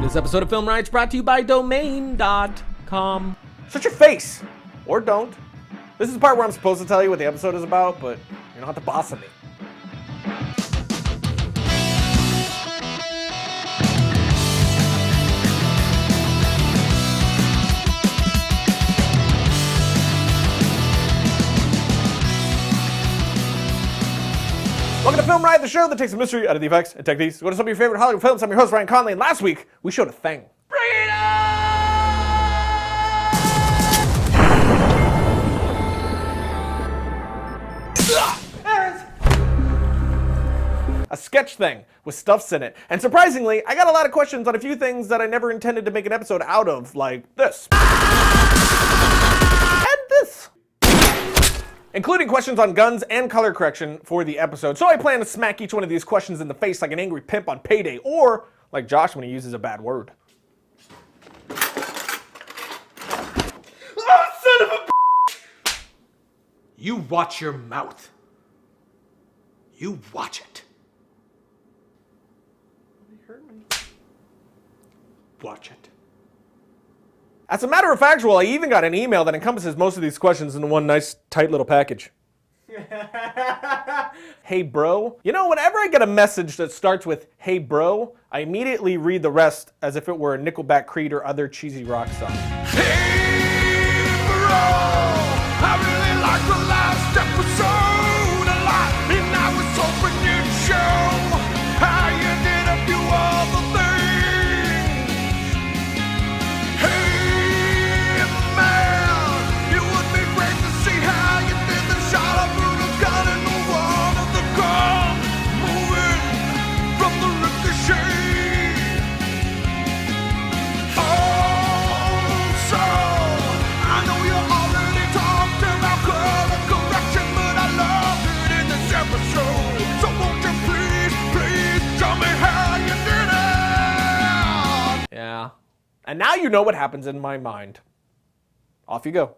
This episode of FilmRiot is brought to you by Domain.com. Shut your face! Or don't. This is the part where I'm supposed to tell you what the episode is about, but you don't have to boss at me. Welcome to FilmRiot, the show that takes the mystery out of the effects and techniques. Go to some of your favorite Hollywood films. I'm your host, Ryan Conley, and last week, we showed a thing. Bring it on! A sketch thing with stuffs in it. And surprisingly, I got a lot of questions on a few things that I never intended to make an episode out of, like this. And this. Including questions on guns and color correction for the episode. So I plan to smack each one of these questions in the face like an angry pimp on payday, or like Josh when he uses a bad word. Oh, son of a bitch! You watch your mouth. You watch it. He hurt me. Watch it. As a matter of fact, I even got an email that encompasses most of these questions in one nice, tight little package. Hey, bro. You know, whenever I get a message that starts with, hey, bro, I immediately read the rest as if it were a Nickelback, Creed, or other cheesy rock song. Hey, bro, I really like the last episode a lot, and I was hoping you'd show how you did a few other things. Yeah. And now you know what happens in my mind. Off you go.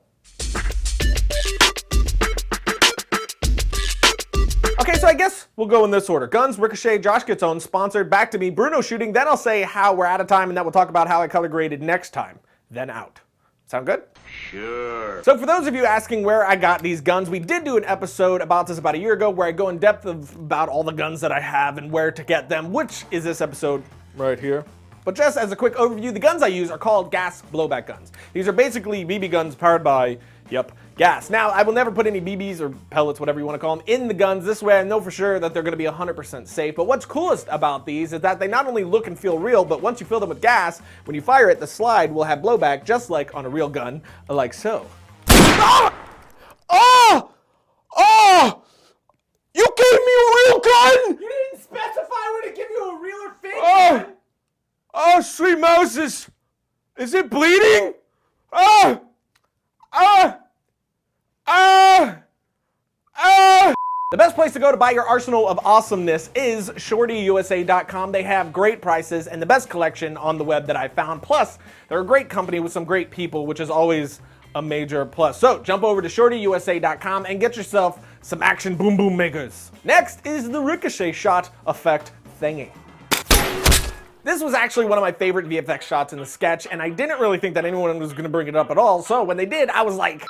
Okay, so I guess we'll go in this order. Guns, Ricochet, Josh Gets Owned, Sponsored, Back to Me, Bruno Shooting, then I'll say how we're out of time, and then we'll talk about how I color graded next time. Then out. Sound good? Sure. So for those of you asking where I got these guns, we did do an episode about this about a year ago where I go in depth about all the guns that I have and where to get them, which is this episode right here. But just as a quick overview, the guns I use are called gas blowback guns. These are basically BB guns powered by, gas. Now, I will never put any BBs or pellets, whatever you want to call them, in the guns. This way I know for sure that they're going to be 100% safe. But what's coolest about these is that they not only look and feel real, but once you fill them with gas, when you fire it, the slide will have blowback just like on a real gun, like so. Ah! Oh! Oh! You gave me a real gun! You didn't specify whether to give you a real or fake gun! Oh, sweet Moses! Is it bleeding? Ah! Ah! Ah! Ah! The best place to go to buy your arsenal of awesomeness is shortyusa.com. They have great prices and the best collection on the web that I found. Plus, they're a great company with some great people, which is always a major plus. So jump over to shortyusa.com and get yourself some action boom boom makers. Next is the ricochet shot effect thingy. This was actually one of my favorite VFX shots in the sketch, and I didn't really think that anyone was going to bring it up at all, so when they did, I was like,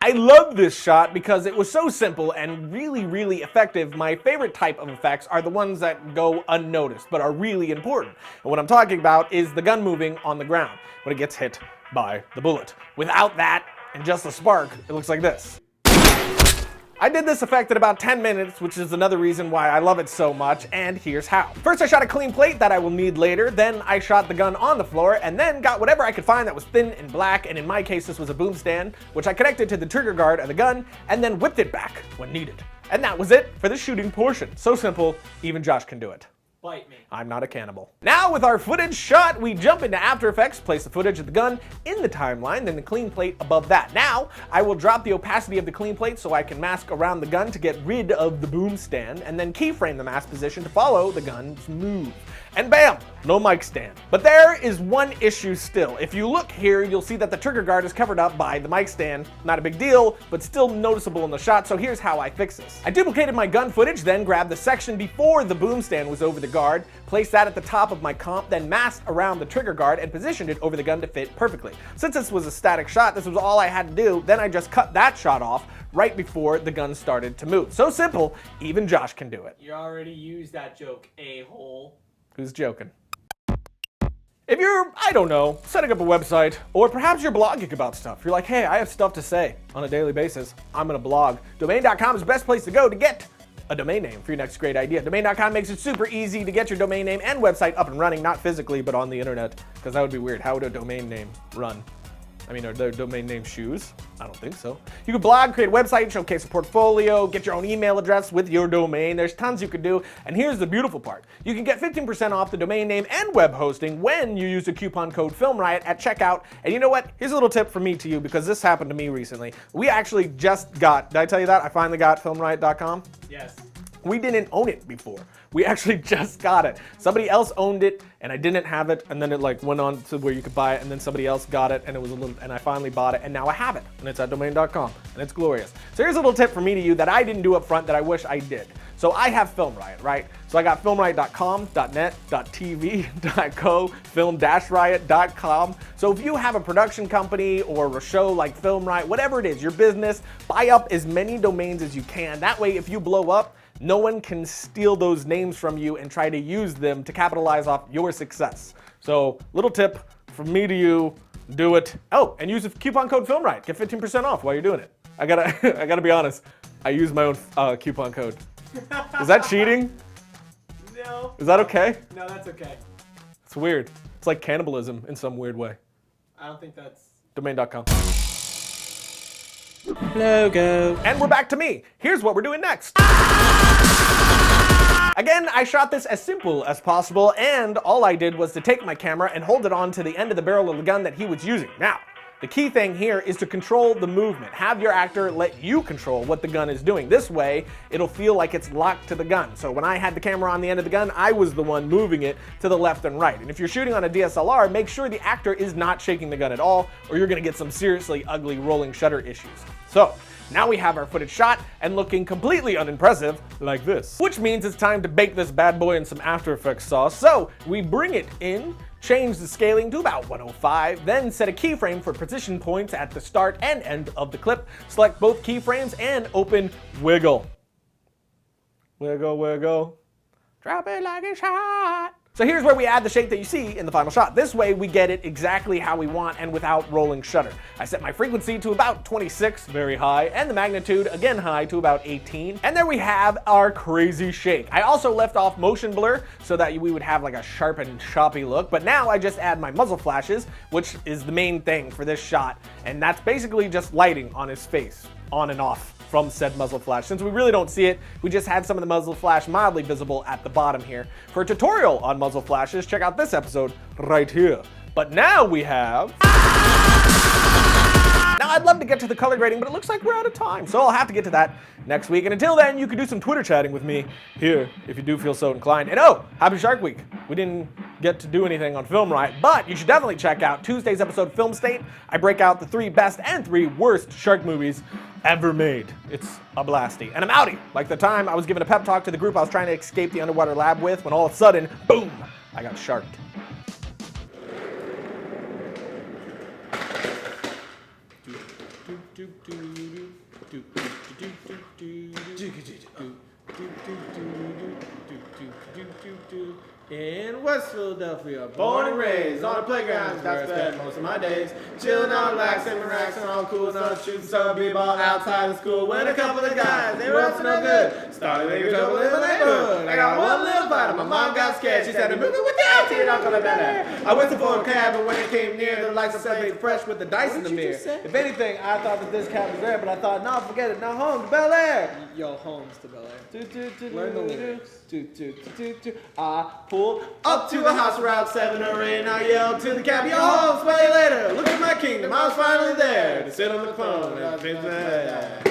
I love this shot because it was so simple and really, really effective. My favorite type of effects are the ones that go unnoticed, but are really important. And what I'm talking about is the gun moving on the ground when it gets hit by the bullet. Without that, and just a spark, it looks like this. I did this effect in about 10 minutes, which is another reason why I love it so much, and here's how. First I shot a clean plate that I will need later, then I shot the gun on the floor, and then got whatever I could find that was thin and black, and in my case this was a boom stand, which I connected to the trigger guard of the gun, and then whipped it back when needed. And that was it for the shooting portion. So simple, even Josh can do it. Bite me. I'm not a cannibal. Now with our footage shot, we jump into After Effects, place the footage of the gun in the timeline, then the clean plate above that. Now, I will drop the opacity of the clean plate so I can mask around the gun to get rid of the boom stand, and then keyframe the mask position to follow the gun's move. And bam, no mic stand. But there is one issue still. If you look here, you'll see that the trigger guard is covered up by the mic stand. Not a big deal, but still noticeable in the shot, so here's how I fix this. I duplicated my gun footage, then grabbed the section before the boom stand was over the guard, placed that at the top of my comp, then masked around the trigger guard and positioned it over the gun to fit perfectly. Since this was a static shot, this was all I had to do, then I just cut that shot off right before the gun started to move. So simple, even Josh can do it. You already used that joke, a-hole. Who's joking? If you're, I don't know, setting up a website, or perhaps you're blogging about stuff, you're like, hey, I have stuff to say on a daily basis, I'm gonna blog. Domain.com is the best place to go to get a domain name for your next great idea. Domain.com makes it super easy to get your domain name and website up and running, not physically, but on the internet, because that would be weird. How would a domain name run? I mean, are there domain name shoes? I don't think so. You can blog, create a website, showcase a portfolio, get your own email address with your domain. There's tons you can do. And here's the beautiful part. You can get 15% off the domain name and web hosting when you use the coupon code FilmRiot at checkout. And you know what? Here's a little tip from me to you, because this happened to me recently. We actually just got, did I tell you that? I finally got FilmRiot.com. Yes. We didn't own it before. We actually just got it. Somebody else owned it and I didn't have it, and then it like went on to where you could buy it, and then somebody else got it and it was a little, and I finally bought it and now I have it and it's at domain.com and it's glorious. So here's a little tip for me to you that I didn't do up front that I wish I did. So I have FilmRiot, right? So I got filmriot.com, .net, .tv, .co, film-riot.com. So if you have a production company or a show like FilmRiot, whatever it is, your business, buy up as many domains as you can. That way, if you blow up, no one can steal those names from you and try to use them to capitalize off your success. So little tip from me to you, do it. Oh, and use the coupon code FilmRiot. Get 15% off while you're doing it. I gotta be honest, I use my own coupon code. Is that cheating? No. Is that okay? No, that's okay. It's weird. It's like cannibalism in some weird way. I don't think that's... Domain.com. Logo. And we're back to me. Here's what we're doing next. Again, I shot this as simple as possible, and all I did was to take my camera and hold it on to the end of the barrel of the gun that he was using. Now, the key thing here is to control the movement. Have your actor let you control what the gun is doing. This way, it'll feel like it's locked to the gun. So when I had the camera on the end of the gun, I was the one moving it to the left and right. And if you're shooting on a DSLR, make sure the actor is not shaking the gun at all, or you're gonna get some seriously ugly rolling shutter issues. So, now we have our footage shot and looking completely unimpressive like this. Which means it's time to bake this bad boy in some After Effects sauce. So we bring it in, change the scaling to about 105, then set a keyframe for position points at the start and end of the clip. Select both keyframes and open wiggle. Wiggle, wiggle. Drop it like it's hot. So here's where we add the shape that you see in the final shot. This way we get it exactly how we want and without rolling shutter. I set my frequency to about 26, very high, and the magnitude, again high, to about 18. And there we have our crazy shake. I also left off motion blur so that we would have like a sharp and choppy look, but now I just add my muzzle flashes, which is the main thing for this shot, and that's basically just lighting on his face, on and off from said muzzle flash. Since we really don't see it, we just had some of the muzzle flash mildly visible at the bottom here. For a tutorial on muzzle flashes, check out this episode right here. But now we have... Now I'd love to get to the color grading, but it looks like we're out of time, so I'll have to get to that next week. And until then, you can do some Twitter chatting with me here, if you do feel so inclined. And oh, happy Shark Week. We didn't get to do anything on FilmRiot, but you should definitely check out Tuesday's episode, Film State. I break out the 3 best and 3 worst shark movies ever made. It's a blasty. And I'm outie. Like the time I was giving a pep talk to the group I was trying to escape the underwater lab with, when all of a sudden, boom, I got sharked. And in West Philadelphia. Born and raised on the playgrounds, where I spent most of my days. Chilling on relaxing, relaxing, all cool, so shooting some b-ball outside of school. When a couple of guys, they were up to no good, started making trouble in my neighborhood. I got one little fight, and my mom got scared. She said, "Moving with the LT, and I'm gonna better." I went to for a cab, and when it came near, the lights said they fresh with the dice in the mirror. If anything, I thought that this cab was rare, but I thought, no, forget it. Now home to Bel Air. Yo, homes to Bel Air. Learn the lyrics. I pulled up to a house around 7 or 8, and I yelled to the cab, "Yo, home, smell you later." Look at my kingdom, I was finally there to sit on the phone and